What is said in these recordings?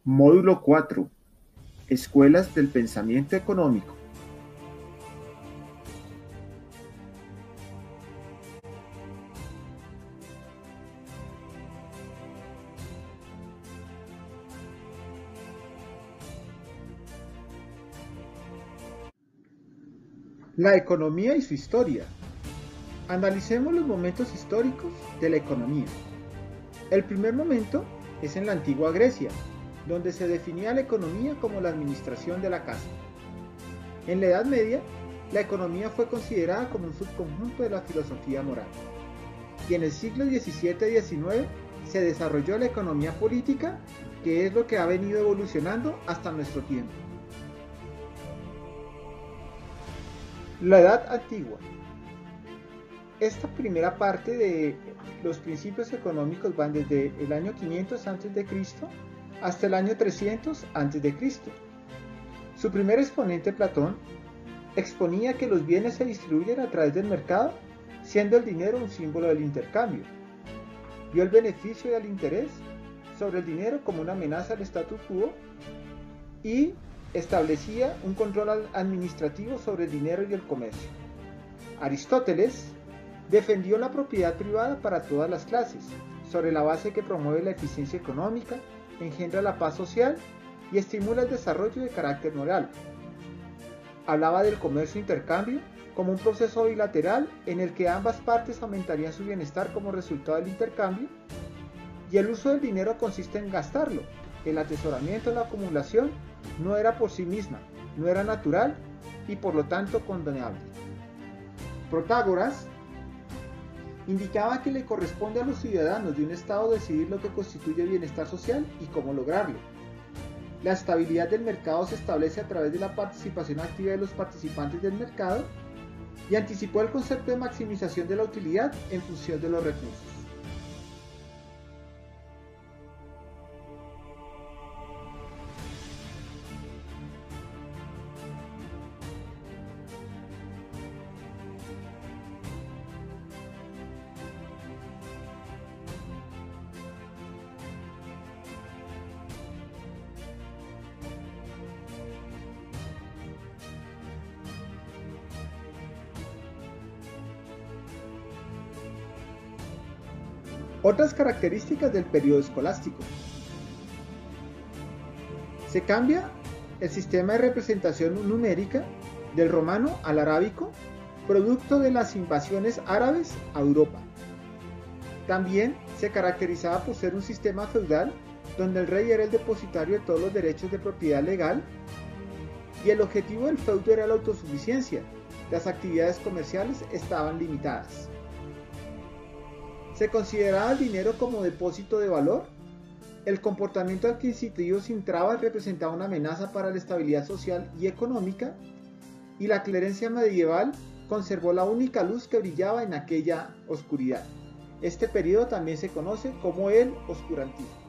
Módulo 4. Escuelas del pensamiento económico. La economía y su historia. Analicemos los momentos históricos de la economía. El primer momento es en la antigua Grecia, donde se definía la economía como la administración de la casa. En la Edad Media, la economía fue considerada como un subconjunto de la filosofía moral. Y en el siglo XVII y XIX se desarrolló la economía política, que es lo que ha venido evolucionando hasta nuestro tiempo. La Edad Antigua. Esta primera parte de los principios económicos van desde el año 500 a.C. hasta el año 300 a.C. Su primer exponente, Platón, exponía que los bienes se distribuyen a través del mercado, siendo el dinero un símbolo del intercambio. Vio el beneficio del interés sobre el dinero como una amenaza al status quo y establecía un control administrativo sobre el dinero y el comercio. Aristóteles defendió la propiedad privada para todas las clases, sobre la base que promueve la eficiencia económica, engendra la paz social y estimula el desarrollo de carácter moral. Hablaba del comercio-intercambio como un proceso bilateral en el que ambas partes aumentarían su bienestar como resultado del intercambio, y el uso del dinero consiste en gastarlo. El atesoramiento o la acumulación no era por sí misma, no era natural y por lo tanto condenable. Protágoras indicaba que le corresponde a los ciudadanos de un Estado decidir lo que constituye bienestar social y cómo lograrlo. La estabilidad del mercado se establece a través de la participación activa de los participantes del mercado y anticipó el concepto de maximización de la utilidad en función de los recursos. Otras características del periodo escolástico. Se cambia el sistema de representación numérica del romano al arábico, producto de las invasiones árabes a Europa. También se caracterizaba por ser un sistema feudal donde el rey era el depositario de todos los derechos de propiedad legal y el objetivo del feudo era la autosuficiencia. Las actividades comerciales estaban limitadas. Se consideraba el dinero como depósito de valor. El comportamiento adquisitivo sin trabas representaba una amenaza para la estabilidad social y económica, y la clerencia medieval conservó la única luz que brillaba en aquella oscuridad. Este periodo también se conoce como el oscurantismo.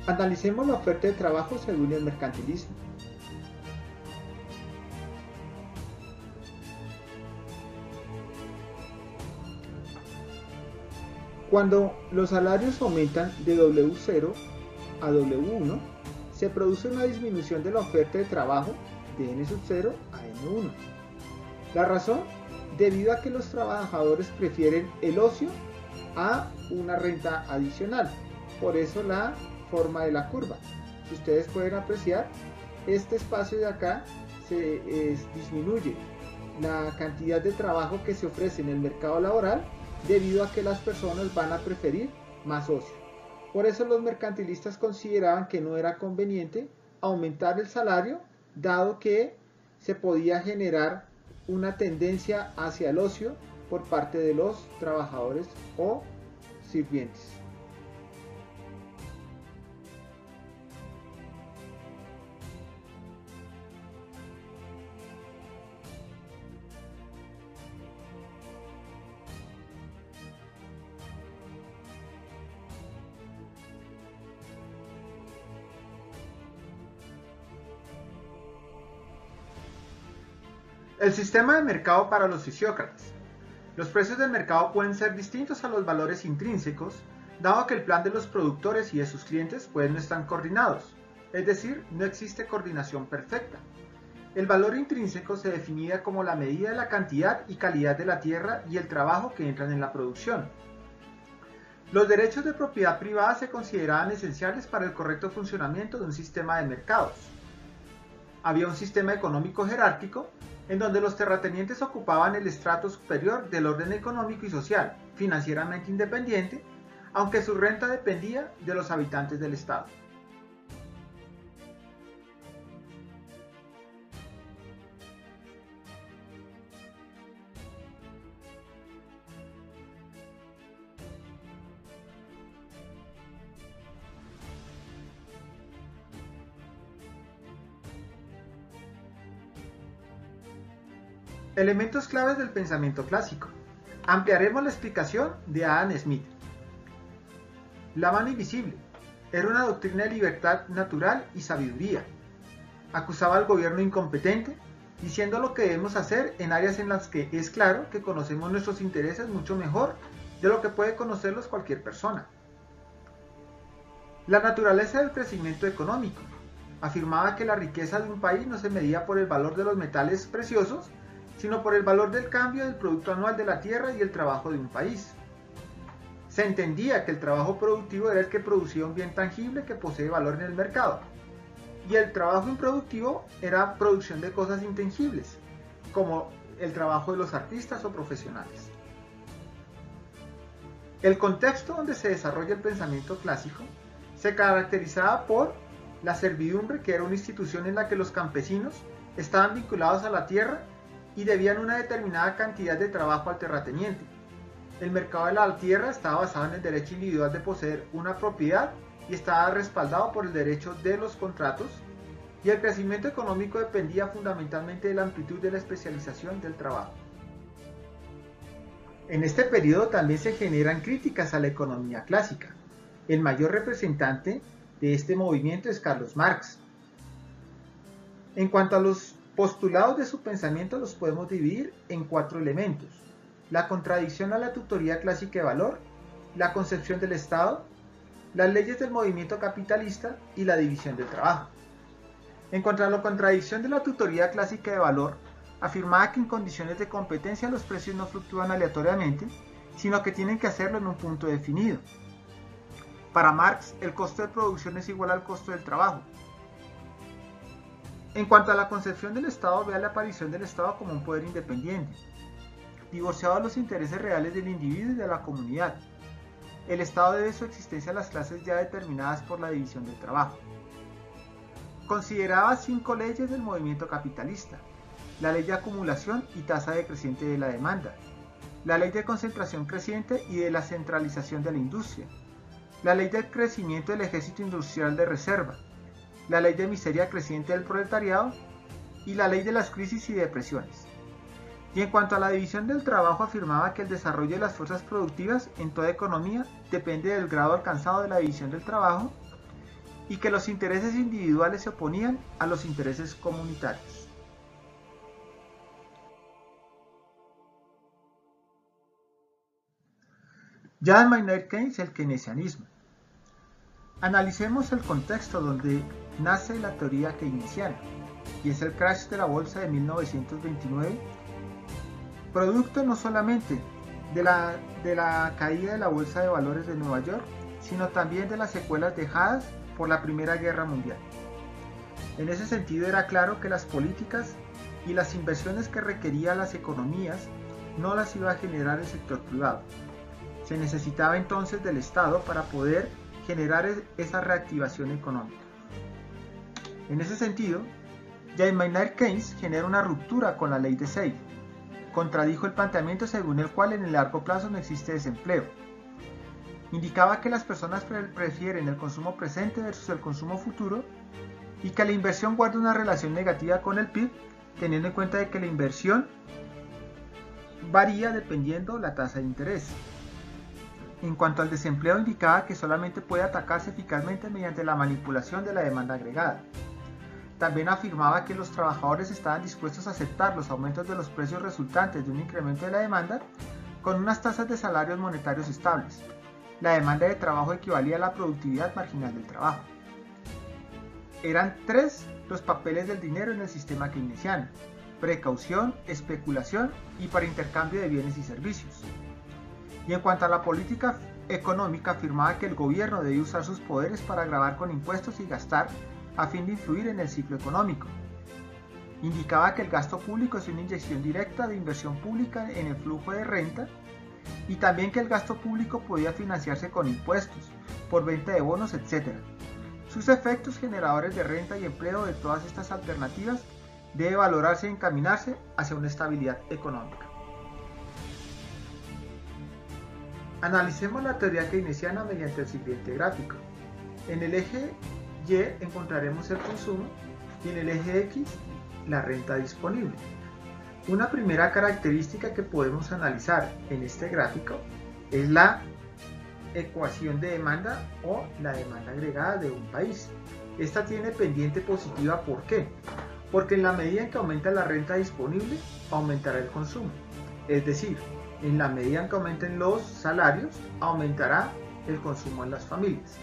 Analicemos la oferta de trabajo según el mercantilismo. Cuando los salarios aumentan de W0 a W1, se produce una disminución de la oferta de trabajo de N0 a N1. La razón, debido a que los trabajadores prefieren el ocio a una renta adicional. Por eso la forma de la curva. Si ustedes pueden apreciar, este espacio de acá disminuye la cantidad de trabajo que se ofrece en el mercado laboral debido a que las personas van a preferir más ocio. Por eso los mercantilistas consideraban que no era conveniente aumentar el salario, dado que se podía generar una tendencia hacia el ocio por parte de los trabajadores o sirvientes. El sistema de mercado para los fisiócratas. Los precios del mercado pueden ser distintos a los valores intrínsecos, dado que el plan de los productores y de sus clientes no están coordinados, es decir, no existe coordinación perfecta. El valor intrínseco se definía como la medida de la cantidad y calidad de la tierra y el trabajo que entran en la producción. Los derechos de propiedad privada se consideraban esenciales para el correcto funcionamiento de un sistema de mercados. Había un sistema económico jerárquico en donde los terratenientes ocupaban el estrato superior del orden económico y social, financieramente independiente, aunque su renta dependía de los habitantes del estado. Elementos claves del pensamiento clásico. Ampliaremos la explicación de Adam Smith. La mano invisible era una doctrina de libertad natural y sabiduría. Acusaba al gobierno incompetente, diciendo lo que debemos hacer en áreas en las que es claro que conocemos nuestros intereses mucho mejor de lo que puede conocerlos cualquier persona. La naturaleza del crecimiento económico. Afirmaba que la riqueza de un país no se medía por el valor de los metales preciosos, sino por el valor del cambio del producto anual de la tierra y el trabajo de un país. Se entendía que el trabajo productivo era el que producía un bien tangible que posee valor en el mercado, y el trabajo improductivo era producción de cosas intangibles, como el trabajo de los artistas o profesionales. El contexto donde se desarrolla el pensamiento clásico se caracterizaba por la servidumbre, que era una institución en la que los campesinos estaban vinculados a la tierra y debían una determinada cantidad de trabajo al terrateniente. El mercado de la tierra estaba basado en el derecho individual de poseer una propiedad y estaba respaldado por el derecho de los contratos, y el crecimiento económico dependía fundamentalmente de la amplitud de la especialización del trabajo. En este periodo también se generan críticas a la economía clásica. El mayor representante de este movimiento es Carlos Marx. En cuanto a los postulados de su pensamiento, los podemos dividir en 4 elementos: la contradicción a la tutoría clásica de valor, la concepción del Estado, las leyes del movimiento capitalista y la división del trabajo. En cuanto a la contradicción de la tutoría clásica de valor, afirmaba que en condiciones de competencia los precios no fluctúan aleatoriamente, sino que tienen que hacerlo en un punto definido. Para Marx, el costo de producción es igual al costo del trabajo. En cuanto a la concepción del Estado, ve a la aparición del Estado como un poder independiente, divorciado de los intereses reales del individuo y de la comunidad. El Estado debe su existencia a las clases ya determinadas por la división del trabajo. Consideraba 5 leyes del movimiento capitalista: la ley de acumulación y tasa decreciente de la demanda, la ley de concentración creciente y de la centralización de la industria, la ley del crecimiento del ejército industrial de reserva, la ley de miseria creciente del proletariado y la ley de las crisis y depresiones. Y en cuanto a la división del trabajo, afirmaba que el desarrollo de las fuerzas productivas en toda economía depende del grado alcanzado de la división del trabajo y que los intereses individuales se oponían a los intereses comunitarios. John Maynard Keynes, el keynesianismo. Analicemos el contexto donde nace la teoría keynesiana, y es el crash de la bolsa de 1929, producto no solamente de la caída de la bolsa de valores de Nueva York, sino también de las secuelas dejadas por la Primera Guerra Mundial. En ese sentido, era claro que las políticas y las inversiones que requerían las economías no las iba a generar el sector privado. Se necesitaba entonces del Estado para poder generar esa reactivación económica. En ese sentido, John Maynard Keynes genera una ruptura con la ley de Say. Contradijo el planteamiento según el cual en el largo plazo no existe desempleo. Indicaba que las personas prefieren el consumo presente versus el consumo futuro y que la inversión guarda una relación negativa con el PIB, teniendo en cuenta de que la inversión varía dependiendo la tasa de interés. En cuanto al desempleo, indicaba que solamente puede atacarse eficazmente mediante la manipulación de la demanda agregada. también afirmaba que los trabajadores estaban dispuestos a aceptar los aumentos de los precios resultantes de un incremento de la demanda con unas tasas de salarios monetarios estables. La demanda de trabajo equivalía a la productividad marginal del trabajo. Eran 3 los papeles del dinero en el sistema keynesiano: precaución, especulación y para intercambio de bienes y servicios. Y en cuanto a la política económica, afirmaba que el gobierno debía usar sus poderes para gravar con impuestos y gastar a fin de influir en el ciclo económico. Indicaba que el gasto público es una inyección directa de inversión pública en el flujo de renta y también que el gasto público podía financiarse con impuestos, por venta de bonos, etc. Sus efectos generadores de renta y empleo de todas estas alternativas debe valorarse y encaminarse hacia una estabilidad económica. Analicemos la teoría keynesiana mediante el siguiente gráfico. En el eje Y encontraremos el consumo y en el eje X la renta disponible. Una primera característica que podemos analizar en este gráfico es la ecuación de demanda o la demanda agregada de un país. Esta tiene pendiente positiva. ¿Por qué? Porque en la medida en que aumenta la renta disponible, aumentará el consumo. Es decir, en la medida en que aumenten los salarios, aumentará el consumo en las familias.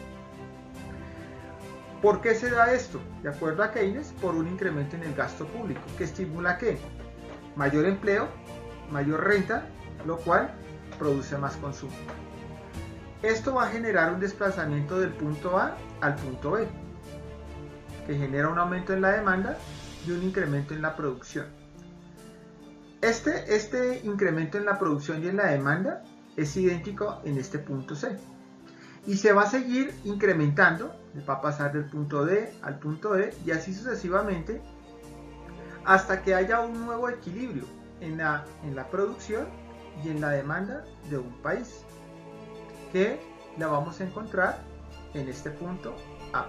¿Por qué se da esto? De acuerdo a Keynes, por un incremento en el gasto público, que estimula ¿qué? Mayor empleo, mayor renta, lo cual produce más consumo. Esto va a generar un desplazamiento del punto A al punto B, que genera un aumento en la demanda y un incremento en la producción. Este incremento en la producción y en la demanda es idéntico en este punto C. Y se va a seguir incrementando, va a pasar del punto D al punto E y así sucesivamente hasta que haya un nuevo equilibrio en la producción y en la demanda de un país, que la vamos a encontrar en este punto A'.